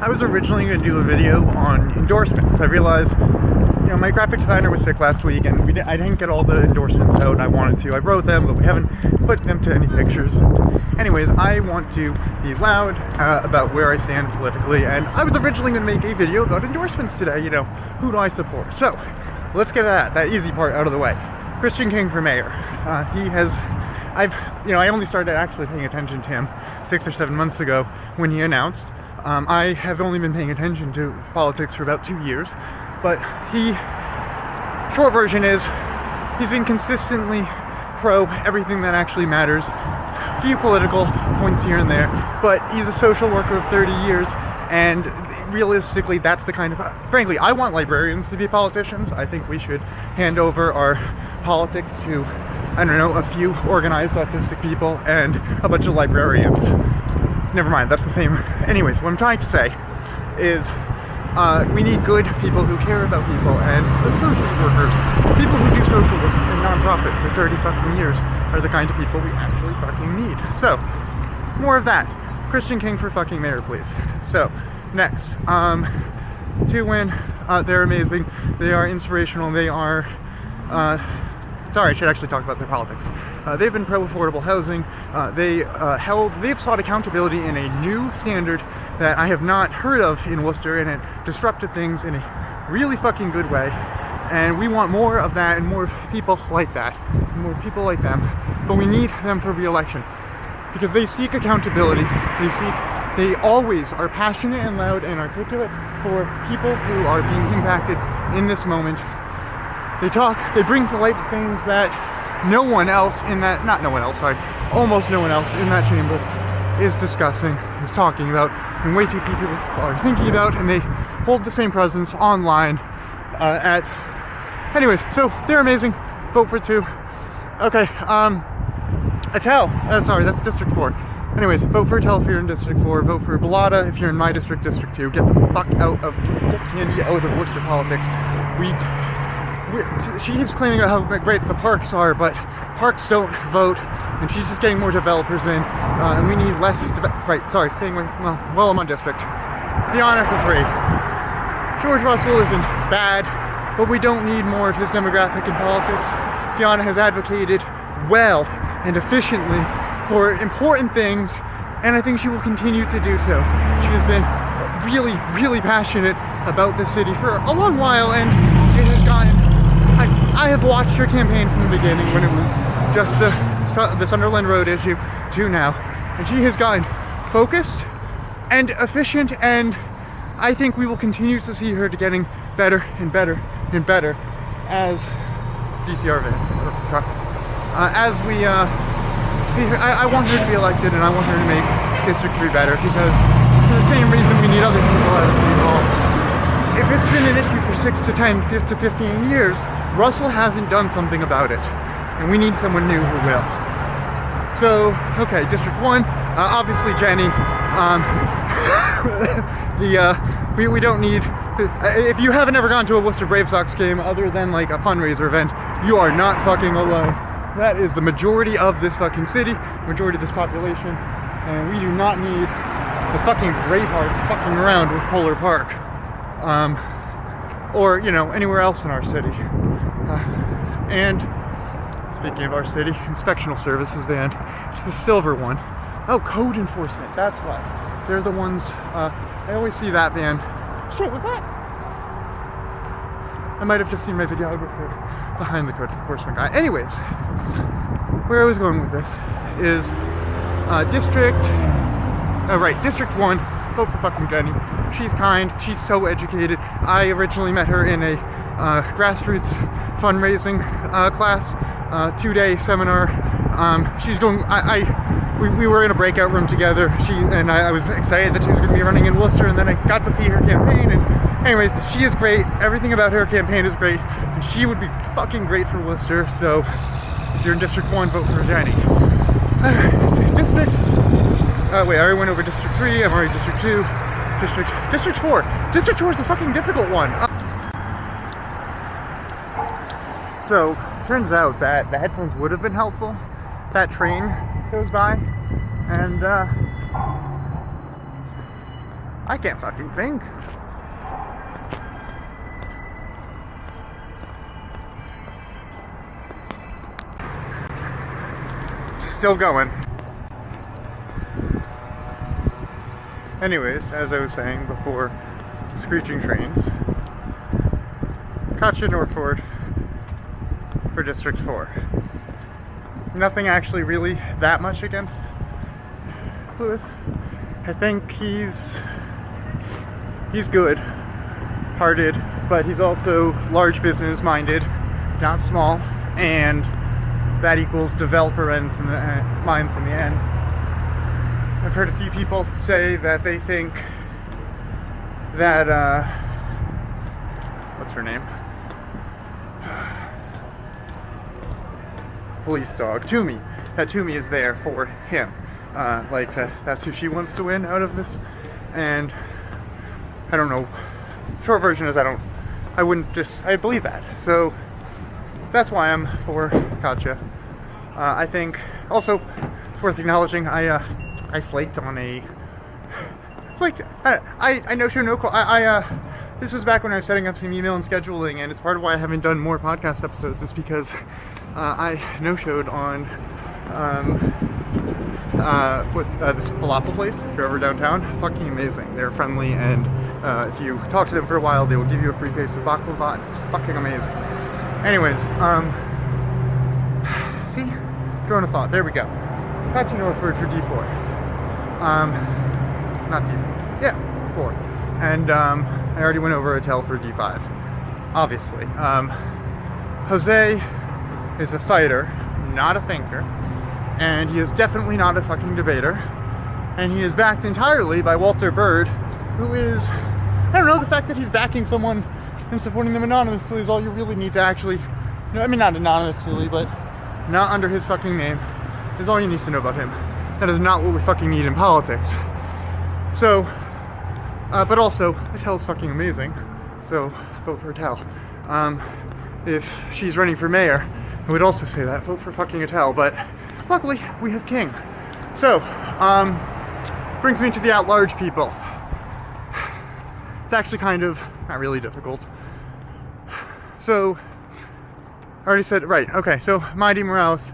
I was originally going to do a video on endorsements. I realized, you know, my graphic designer was sick last week and I didn't get all the endorsements out I wanted to. I wrote them, but we haven't put them to any pictures. Anyways, I want to be loud about where I stand politically, and I was originally going to make a video about endorsements today. You know, who do I support? So, let's get that easy part out of the way. Khrystian King for mayor. I only started actually paying attention to him 6 or 7 months ago when he announced. I have only been paying attention to politics for about 2 years, but short version is, he's been consistently pro everything that actually matters. Few political points here and there, but he's a social worker of 30 years, and realistically, that's the kind of... Frankly, I want librarians to be politicians. I think we should hand over our politics to, I don't know, a few organized autistic people and a bunch of librarians. Never mind, that's the same. Anyways, what I'm trying to say is we need good people who care about people, and the social workers, people who do social work in nonprofit for 30 fucking years are the kind of people we actually fucking need. So, more of that. Khrystian King for fucking mayor, please. So, next, Thu Nguyen, they're amazing, they are inspirational, they are, sorry, I should actually talk about their politics. They've been pro-affordable housing. They've sought accountability in a new standard that I have not heard of in Worcester, and it disrupted things in a really fucking good way. And we want more of that and more people like that, more people like them. But we need them for re-election because they seek accountability. They always are passionate and loud and articulate for people who are being impacted in this moment. They bring to light things that almost no one else in that chamber is discussing, is talking about, and way too few people are thinking about, and they hold the same presence online anyways, so they're amazing. Vote for Thu. Okay, Etel, sorry, that's District 4. Anyways, vote for Etel if you're in District 4, vote for Bilotta if you're in my district, District 2. Get the fuck out of, get Candy out of Worcester politics. She keeps claiming how great the parks are, but parks don't vote, and she's just getting more developers in, and we need less, well, I'm on district. Feanna for 3. George Russell isn't bad, but we don't need more of his demographic in politics. Feanna has advocated well and efficiently for important things, and I think she will continue to do so. She has been really, really passionate about this city for a long while, and it has gotten... I have watched her campaign from the beginning when it was just the Sunderland Road issue to now, and she has gotten focused and efficient, and I think we will continue to see her getting better and better and better as DCR as we see her. I want her to be elected, and I want her to make District 3 better, because for the same reason we need other people as involved. If it's been an issue for 6 to 10, 15 to 15 years, Russell hasn't done something about it, and we need someone new who will. So, okay, District 1, obviously Jenny. We don't need... if you haven't ever gone to a Worcester Brave Sox game other than like a fundraiser event, you are not fucking alone. That is the majority of this fucking city, majority of this population, and we do not need the fucking Bravehearts fucking around with Polar Park. Or, you know, anywhere else in our city. And speaking of our city, inspectional services van, it's the silver one. Oh, code enforcement, that's why. They're the ones, I always see that van. Shit, what's that? I might have just seen my videographer behind the code enforcement guy. Anyways, where I was going with this is District 1. Vote for fucking Jenny. She's kind. She's so educated. I originally met her in a grassroots fundraising class, 2-day seminar. She's doing. We were in a breakout room together. I was excited that she was going to be running in Worcester, and then I got to see her campaign. And anyways, she is great. Everything about her campaign is great, and she would be fucking great for Worcester. So if you're in District 1, vote for Jenny. District. Wait, I already went over District 3, I'm already District 2, District 4. District 4 is a fucking difficult one. So, turns out that the headphones would have been helpful. That train goes by, and I can't fucking think. Still going. Anyways, as I was saying before, screeching trains. Katia Norford for District 4. Nothing actually really that much against Lewis. I think he's good-hearted, but he's also large business minded, not small, and that equals developer minds in the end. I've heard a few people say that they think that what's her name? Police dog, Toomey. That Toomey is there for him. Like that's who she wants to win out of this. And I don't know. Short version is I believe that. So that's why I'm for Katia. I think also it's worth acknowledging I flaked on a I no show no call. This was back when I was setting up some email and scheduling, and it's part of why I haven't done more podcast episodes. Is because I no-showed on this falafel place. If you're ever downtown, fucking amazing. They're friendly, and if you talk to them for a while, they will give you a free case of baklava. It's fucking amazing. Anyways, see, drone of thought. There we go. Katia Norford for D4. Not D4. Yeah, 4. And I already went over Etel for D5. Obviously, Jose is a fighter, not a thinker, and he is definitely not a fucking debater, and he is backed entirely by Walter Bird, who is, I don't know, the fact that he's backing someone and supporting them anonymously is all you really need to actually, I mean, not anonymously, but not under his fucking name, is all you need to know about him. That is not what we fucking need in politics. So, but also, Etel's fucking amazing, so vote for Etel. If she's running for mayor, I would also say that, vote for fucking Etel, but luckily, we have King. So, brings me to the at-large people. It's actually kind of, not really difficult. So, I already said, right, okay, so Maydee Morales,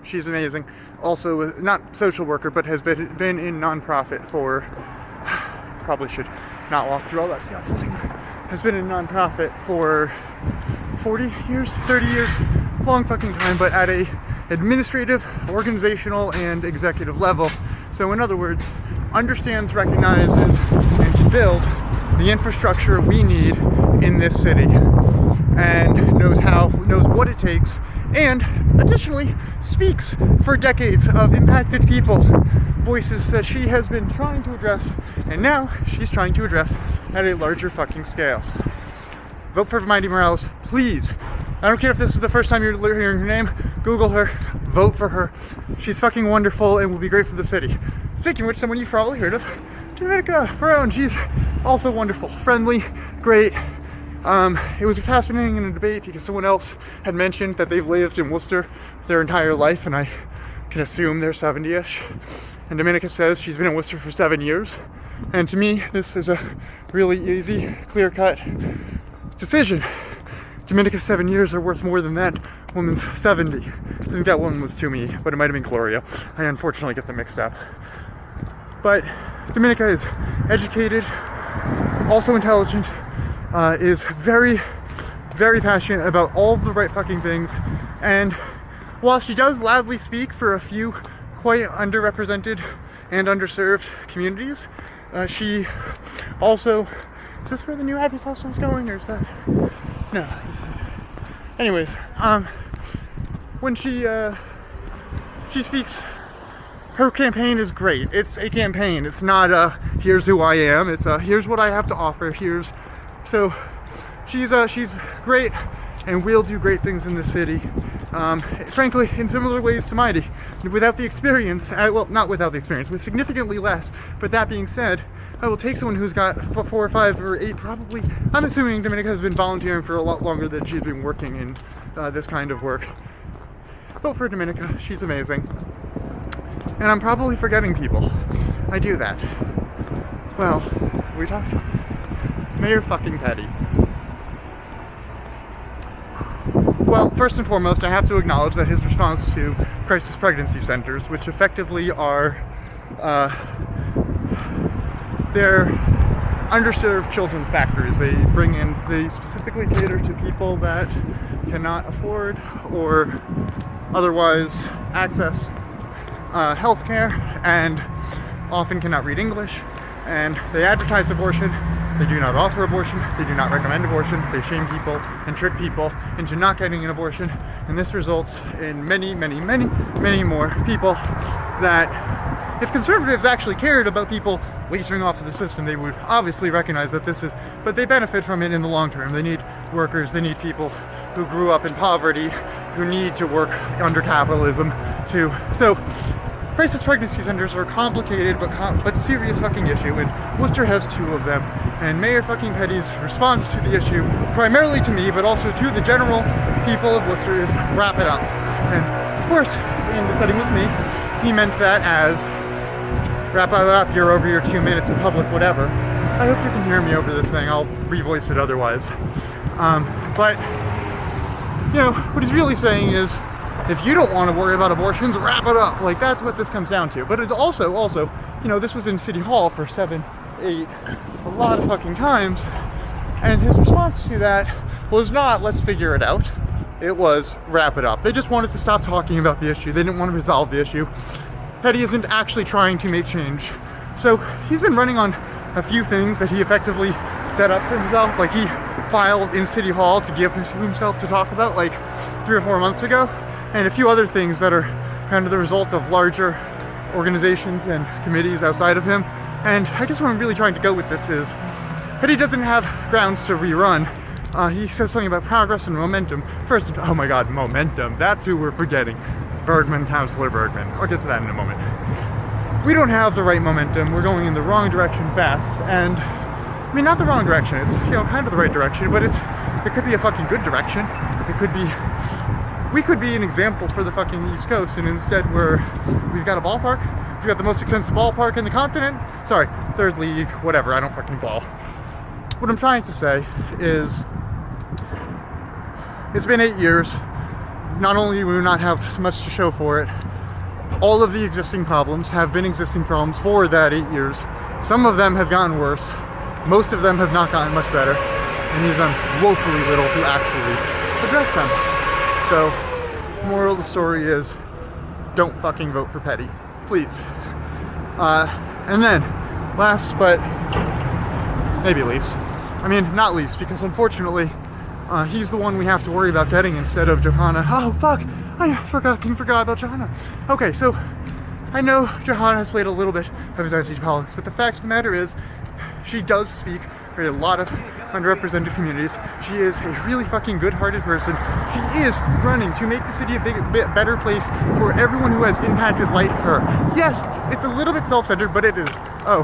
she's amazing. Also, not social worker, but has been in nonprofit for, probably should not walk through all that scaffolding, has been in nonprofit for 40 years, 30 years, long fucking time, but at a administrative, organizational, and executive level. So in other words, understands, recognizes, and can build the infrastructure we need in this city, and knows what it takes, and additionally speaks for decades of impacted people, voices that she has been trying to address, and now she's trying to address at a larger fucking scale. Vote for Maydee Morales, please. I don't care if this is the first time you're hearing her name, Google her, vote for her. She's fucking wonderful and will be great for the city. Speaking of which, someone you've probably heard of, Domenica Perrone. She's also wonderful, friendly, great. It was fascinating in a debate because someone else had mentioned that they've lived in Worcester their entire life, and I can assume they're 70-ish. And Domenica says she's been in Worcester for 7 years. And to me, this is a really easy, clear-cut decision. Domenica's 7 years are worth more than that woman's 70. I think that one was to me, but it might have been Gloria. I unfortunately get them mixed up. But Domenica is educated, also intelligent, is very, very passionate about all the right fucking things. And while she does loudly speak for a few quite underrepresented and underserved communities, she also... Is this where the new Abby's house is going, or is that... No. Anyways, when she speaks, her campaign is great. It's a campaign. It's not a, here's who I am. It's a, here's what I have to offer. So she's great and will do great things in the city. Frankly, in similar ways to Maydee. Without the experience, well, not without the experience, with significantly less. But that being said, I will take someone who's got 4 or 5 or 8 probably. I'm assuming Domenica has been volunteering for a lot longer than she's been working in this kind of work. Vote for Domenica. She's amazing. And I'm probably forgetting people. I do that. Well, we talked Mayor fucking Petty. Well, first and foremost, I have to acknowledge that his response to crisis pregnancy centers, which effectively are they're underserved children factories. They specifically cater to people that cannot afford or otherwise access healthcare and often cannot read English. And they advertise abortion. They do not offer abortion. They do not recommend abortion. They shame people and trick people into not getting an abortion. And this results in many, many, many, many more people that, if conservatives actually cared about people leeching off of the system, they would obviously recognize that this is, but they benefit from it in the long term. They need workers. They need people who grew up in poverty, who need to work under capitalism too. So crisis pregnancy centers are complicated but serious fucking issue, and Worcester has 2 of them. And Mayor fucking Petty's response to the issue, primarily to me, but also to the general people of Worcester, is wrap it up. And of course, in the setting with me, he meant that as wrap it up, you're over your 2 minutes in public, whatever. I hope you can hear me over this thing. I'll revoice it otherwise. But, you know, what he's really saying is, if you don't want to worry about abortions, wrap it up. Like, that's what this comes down to. But it's also, you know, this was in City Hall for 7, 8, a lot of fucking times. And his response to that was not, let's figure it out. It was, wrap it up. They just wanted to stop talking about the issue. They didn't want to resolve the issue. Petty isn't actually trying to make change. So he's been running on a few things that he effectively set up for himself. Like, he filed in City Hall to give himself to talk about like 3 or 4 months ago. And a few other things that are kind of the result of larger organizations and committees outside of him. And I guess where I'm really trying to go with this is, Petty doesn't have grounds to rerun. He says something about progress and momentum. First, oh my god, momentum. That's who we're forgetting. Bergman, Councillor Bergman. I'll get to that in a moment. We don't have the right momentum. We're going in the wrong direction fast. And, I mean, not the wrong direction. It's, you know, kind of the right direction, but it could be a fucking good direction. We could be an example for the fucking East Coast, and instead we've got a ballpark. We've got the most expensive ballpark in the continent. Sorry, 3rd league, whatever, I don't fucking ball. What I'm trying to say is, it's been 8 years. Not only do we not have much to show for it, all of the existing problems have been existing problems for that 8 years. Some of them have gotten worse. Most of them have not gotten much better. And he's done woefully little to actually address them. So, moral of the story is, don't fucking vote for Petty, please. And then, last but maybe least, I mean, not least, because unfortunately, he's the one we have to worry about getting instead of Johanna. Oh, fuck, I forgot about Johanna. Okay, so, I know Johanna has played a little bit of his anti-politics, but the fact of the matter is, she does speak for a lot of underrepresented communities. She is a really fucking good-hearted person. She is running to make the city a bit better place for everyone who has impacted like her. Yes, it's a little bit self-centered, but it is. Oh,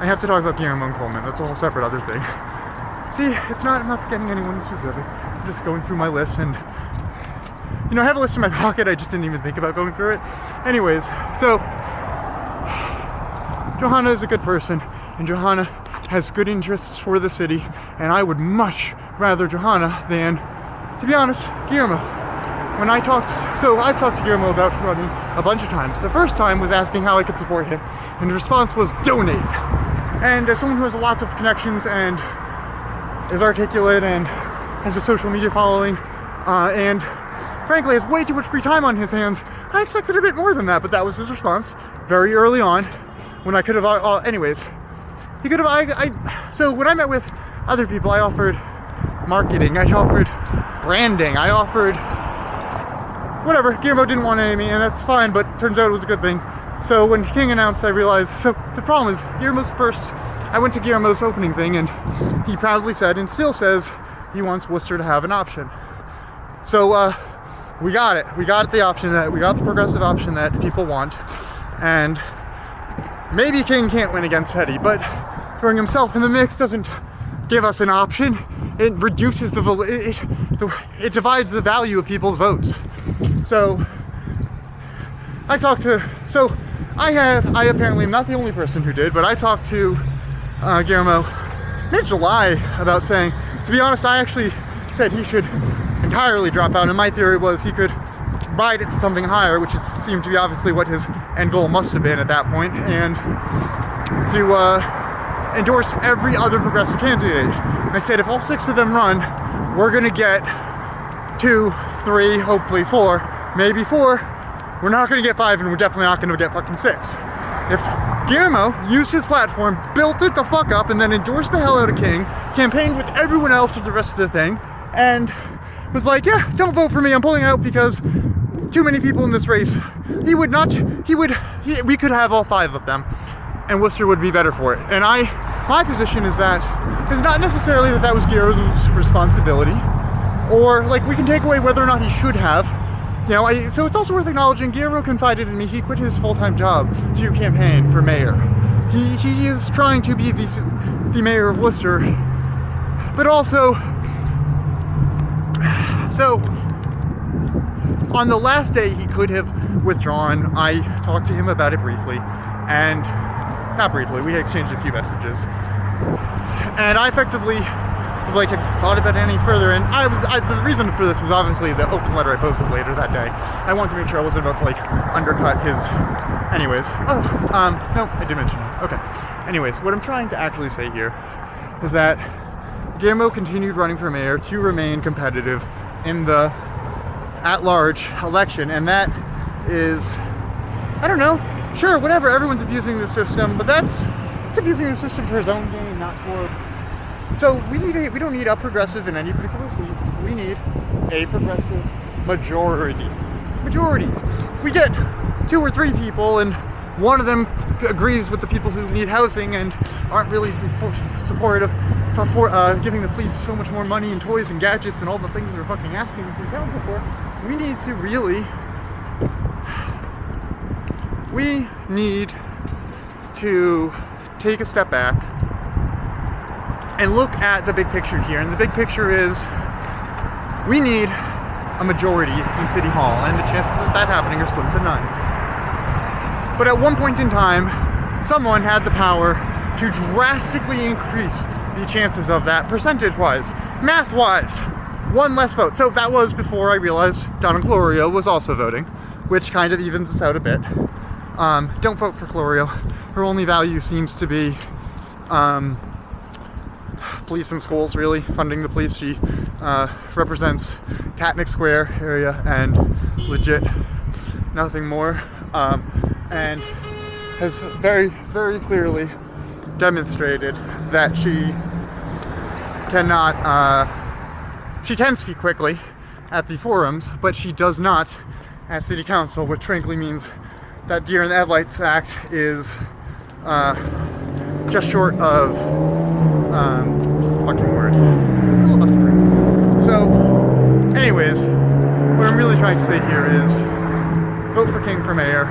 I have to talk about Jermoh and Coleman. That's a whole separate other thing. See, I'm not forgetting anyone specific. I'm just going through my list, and, you know, I have a list in my pocket. I just didn't even think about going through it. Anyways, so Johanna is a good person, and Johanna has good interests for the city, and I would much rather Johanna than, to be honest, Jermoh. I've talked to Jermoh about running a bunch of times. The first time was asking how I could support him, and the response was donate. And as someone who has lots of connections and is articulate and has a social media following, and frankly has way too much free time on his hands, I expected a bit more than that, but that was his response very early on, when I could have, anyways. He could have, so when I met with other people, I offered marketing, I offered branding, I offered whatever. Jermoh didn't want any of me, and that's fine, but turns out it was a good thing. So when King announced, I realized, so the problem is, I went to Jermoh's opening thing, and he proudly said, and still says, he wants Worcester to have an option. So, we got it. We got the option we got the progressive option that people want, and maybe King can't win against Petty, but throwing himself in the mix doesn't give us an option. It reduces it divides the value of people's votes. So I apparently am not the only person who did, but I talked to Jermoh mid-July about saying, to be honest, I actually said he should entirely drop out, and my theory was he could ride it to something higher, which seemed to be obviously what his end goal must have been at that point, and to endorse every other progressive candidate. I said, if all 6 of them run, we're gonna get 2, 3, hopefully 4, maybe 4. We're not gonna get 5, and we're definitely not gonna get fucking 6. If Jermoh used his platform, built it the fuck up, and then endorsed the hell out of King, campaigned with everyone else of the rest of the thing, and was like, yeah, don't vote for me, I'm pulling out because too many people in this race. We could have all 5 of them, and Worcester would be better for it. And my position is not necessarily that was Jermoh's responsibility, or like we can take away whether or not he should have. You know, so it's also worth acknowledging Jermoh confided in me. He quit his full-time job to campaign for mayor. He is trying to be the mayor of Worcester, but also, so on the last day he could have withdrawn. I talked to him about it briefly, and not briefly, we exchanged a few messages, and I effectively was like, have you thought about it any further? And the reason for this was obviously the open letter I posted later that day. I wanted to make sure I wasn't about to like undercut his, anyways. No, I did mention it. Okay. Anyways, what I'm trying to actually say here is that Jermoh continued running for mayor to remain competitive in the at-large election, and that is, I don't know, sure, whatever, everyone's abusing the system, but it's abusing the system for his own gain, not for. So we don't need a progressive in any particular seat. We need a progressive majority. If we get 2 or 3 people and one of them agrees with the people who need housing and aren't really supportive for giving the police so much more money and toys and gadgets and all the things they're fucking asking the council for, we need to take a step back and look at the big picture here. And the big picture is we need a majority in City Hall, and the chances of that happening are slim to none. But at one point in time, someone had the power to drastically increase the chances of that percentage-wise, math-wise. 1 less vote. So that was before I realized Donna Gloria was also voting, which kind of evens us out a bit. Don't vote for Gloria. Her only value seems to be police and schools, really, funding the police. She represents Tatnick Square area and legit nothing more, and has very, very clearly demonstrated that she can speak quickly at the forums, but she does not at City Council, which frankly means that Deer in the Headlights Act is just short of what's the fucking word? Filibustering. So, anyways, what I'm really trying to say here is vote for King for mayor.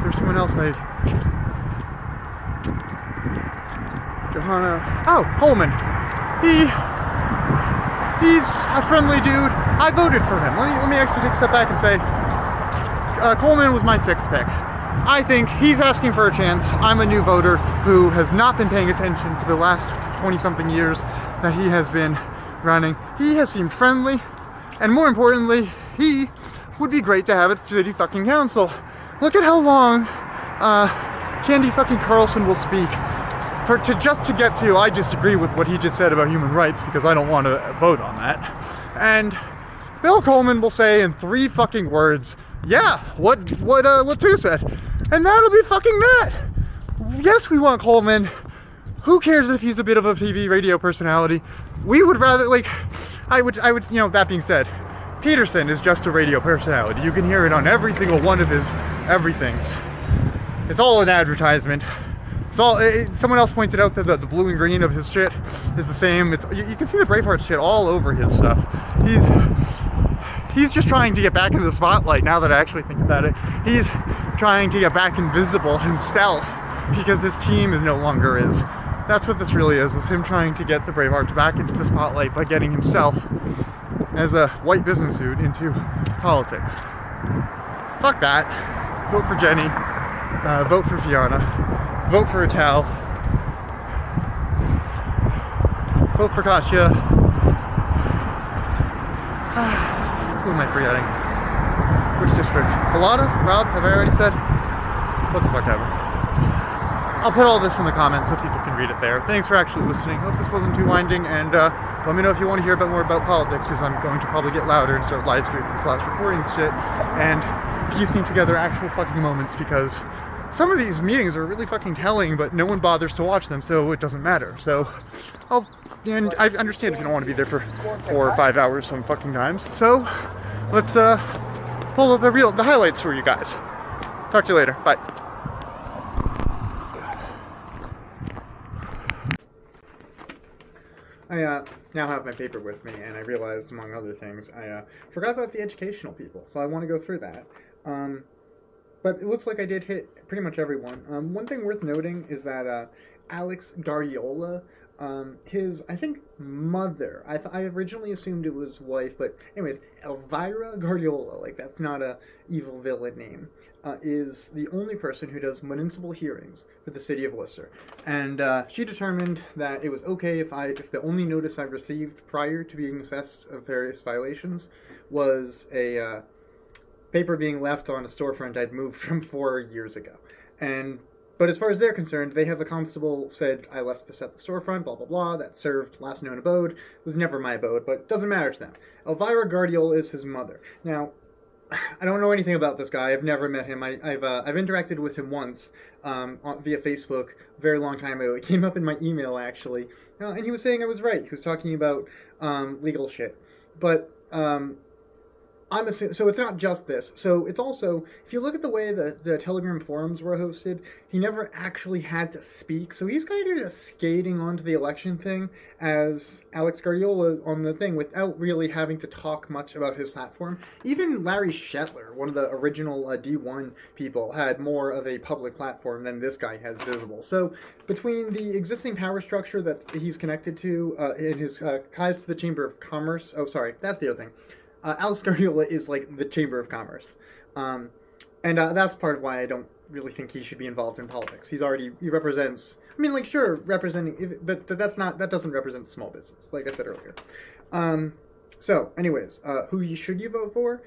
There's someone else Coleman. He's a friendly dude. I voted for him. Let me actually take a step back and say Coleman was my 6th pick. I think he's asking for a chance. I'm a new voter who has not been paying attention for the last 20-something years that he has been running. He has seemed friendly, and more importantly, he would be great to have at City fucking Council. Look at how long Candy fucking Carlson will speak just to get to, I disagree with what he just said about human rights because I don't want to vote on that. And Bill Coleman will say in 3 fucking words, yeah, what Thu said. And that'll be fucking that. Yes, we want Coleman. Who cares if he's a bit of a TV radio personality? We would rather, I would, that being said, Peterson is just a radio personality. You can hear it on every single one of his everythings. It's all an advertisement. Someone else pointed out that the blue and green of his shit is the same. You can see the Braveheart shit all over his stuff. He's just trying to get back into the spotlight now that I actually think about it. He's trying to get back invisible himself because his team no longer is. That's what this really is him trying to get the Bravehearts back into the spotlight by getting himself as a white business dude into politics. fuck that. Vote for Jenny. Vote for Feanna. Vote for Etel. Vote for Katia. Who am I forgetting? Which district? Bilotta? Rob? Have I already said? What the fuck ever. I'll put all this in the comments so people can read it there. Thanks for actually listening. Hope this wasn't too winding, and let me know if you want to hear a bit more about politics, because I'm going to probably get louder and start live streaming / recording shit and piecing together actual fucking moments, because some of these meetings are really fucking telling, but no one bothers to watch them, so it doesn't matter. So, and I understand if you don't want to be there for 4 or 5 hours some fucking times. So, let's pull up the highlights for you guys. Talk to you later. Bye. I now have my paper with me, and I realized, among other things, I forgot about the educational people, so I want to go through that. But it looks like I did hit pretty much everyone. One thing worth noting is that Alex Guardiola, his, I think, mother, I originally assumed it was wife, but anyways, Elvira Guardiola, like that's not a evil villain name, is the only person who does municipal hearings for the city of Worcester. And she determined that it was okay if the only notice I received prior to being assessed of various violations was a paper being left on a storefront I'd moved from 4 years ago. But as far as they're concerned, they have a constable said, I left this at the storefront, blah, blah, blah, that served last known abode, was never my abode, but it doesn't matter to them. Elvira Guardiola is his mother. Now, I don't know anything about this guy. I've never met him. I've interacted with him once via Facebook a very long time ago. It came up in my email, actually, and he was saying I was right. He was talking about legal shit. But I'm assuming, so it's not just this. So it's also, if you look at the way the Telegram forums were hosted, he never actually had to speak. So he's kind of just skating onto the election thing as Alex Guardiola on the thing without really having to talk much about his platform. Even Larry Shetler, one of the original D1 people, had more of a public platform than this guy has visible. So between the existing power structure that he's connected to and his ties to the Chamber of Commerce, oh, sorry, that's the other thing. Alex Guardiola is like the Chamber of Commerce. And that's part of why I don't really think he should be involved in politics. He represents, I mean, like, sure, representing, but that doesn't represent small business, like I said earlier. So, anyways, should you vote for?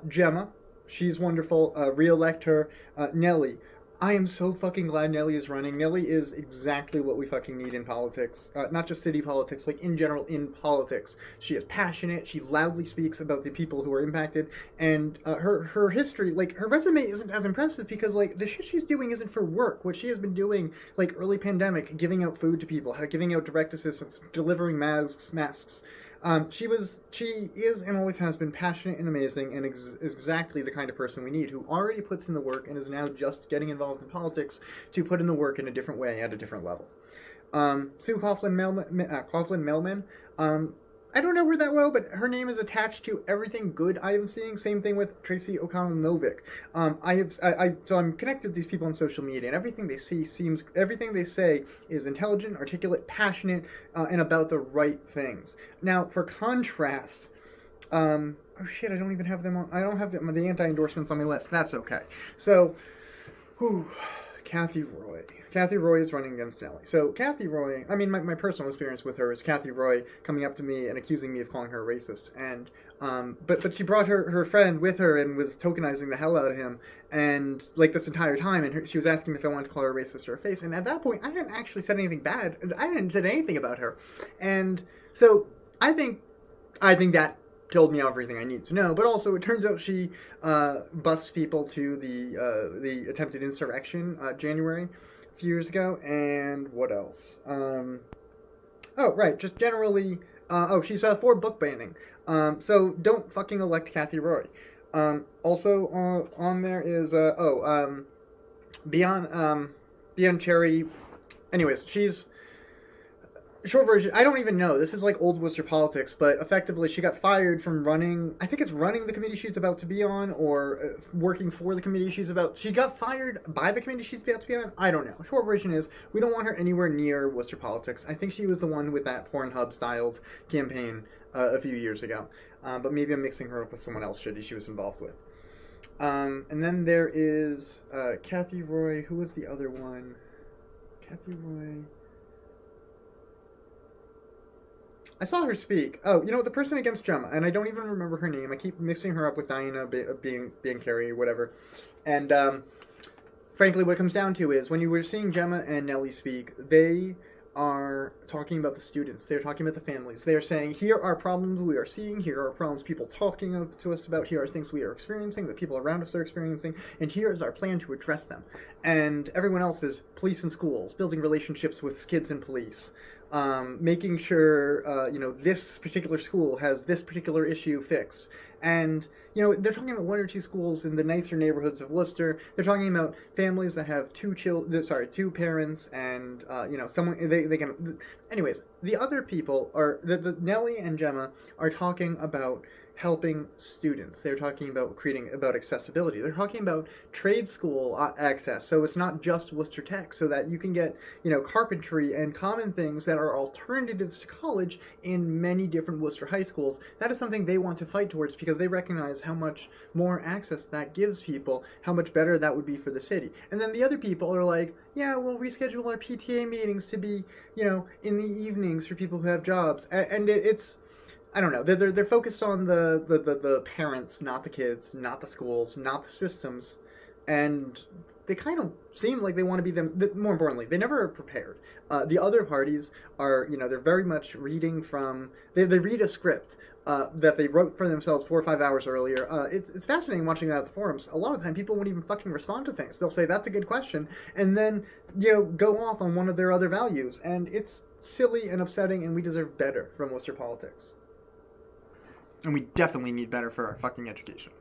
Gemma, she's wonderful. Re-elect her. Nelly. I am so fucking glad Nelly is running. Nelly is exactly what we fucking need in politics. Not just city politics, like in general in politics. She is passionate. She loudly speaks about the people who are impacted. And her history, like her resume isn't as impressive because like the shit she's doing isn't for work. What she has been doing, like early pandemic, giving out food to people, giving out direct assistance, delivering masks. She is and always has been passionate and amazing and exactly the kind of person we need, who already puts in the work and is now just getting involved in politics to put in the work in a different way at a different level. Coughlin Mailmain. I don't know her that well, but her name is attached to everything good I am seeing. Same thing with Tracy O'Connell Novick. So I'm connected with these people on social media, and everything they say is intelligent, articulate, passionate, and about the right things. Now, for contrast, oh shit, I don't even have them on. I don't have the anti-endorsements on my list. That's okay. So, Kathy Roy. Kathy Roy is running against Nelly. So Kathy Roy, I mean, my personal experience with her is Kathy Roy coming up to me and accusing me of calling her a racist. And but she brought her friend with her and was tokenizing the hell out of him, and like this entire time, and she was asking if I wanted to call her a racist to her face. And at that point, I hadn't actually said anything bad. I hadn't said anything about her. And so I think that told me everything I need to know. But also, it turns out she bussed people to the attempted insurrection January a few years ago. And what else? Just generally. She's for book banning. So don't fucking elect Kathy Roy. Also on there is Beyond Cherry. Anyways, she's. Short version, I don't even know. This is like old Worcester politics, but effectively she got fired from running, I think it's running the committee she's about to be on, or working for the committee she got fired by the committee she's about to be on. I don't know. Short version is, we don't want her anywhere near Worcester politics. I think she was the one with that Pornhub-styled campaign a few years ago. But maybe I'm mixing her up with someone else she was involved with. And then there is Kathy Roy. Who was the other one? Kathy Roy. I saw her speak. Oh, the person against Gemma, and I don't even remember her name. I keep mixing her up with Diana being Carrie or whatever. And frankly, what it comes down to is when you were seeing Gemma and Nelly speak, they are talking about the students. They're talking about the families. They're saying, here are problems we are seeing. Here are problems people talking to us about. Here are things we are experiencing, that people around us are experiencing. And here is our plan to address them. And everyone else is police and schools, building relationships with kids and police. Making sure, this particular school has this particular issue fixed. And, they're talking about one or two schools in the nicer neighborhoods of Worcester. They're talking about families that have two parents, and, someone, they can... Anyways, the other people are... The Nelly and Gemma are talking about helping students. They're talking about about accessibility. They're talking about trade school access, so it's not just Worcester Tech, so that you can get, carpentry and common things that are alternatives to college in many different Worcester high schools. That is something they want to fight towards because they recognize how much more access that gives people, how much better that would be for the city. And then the other people are like, yeah, we'll reschedule our PTA meetings to be, in the evenings for people who have jobs. And it's... I don't know. They're focused on the parents, not the kids, not the schools, not the systems, and they kind of seem like they want to be them. More importantly, they never are prepared. The other parties are, they're very much reading from. They read a script that they wrote for themselves 4 or 5 hours earlier. It's fascinating watching that at the forums. A lot of the time, people won't even fucking respond to things. They'll say that's a good question, and then go off on one of their other values, and it's silly and upsetting. And we deserve better from Worcester politics. And we definitely need better for our fucking education.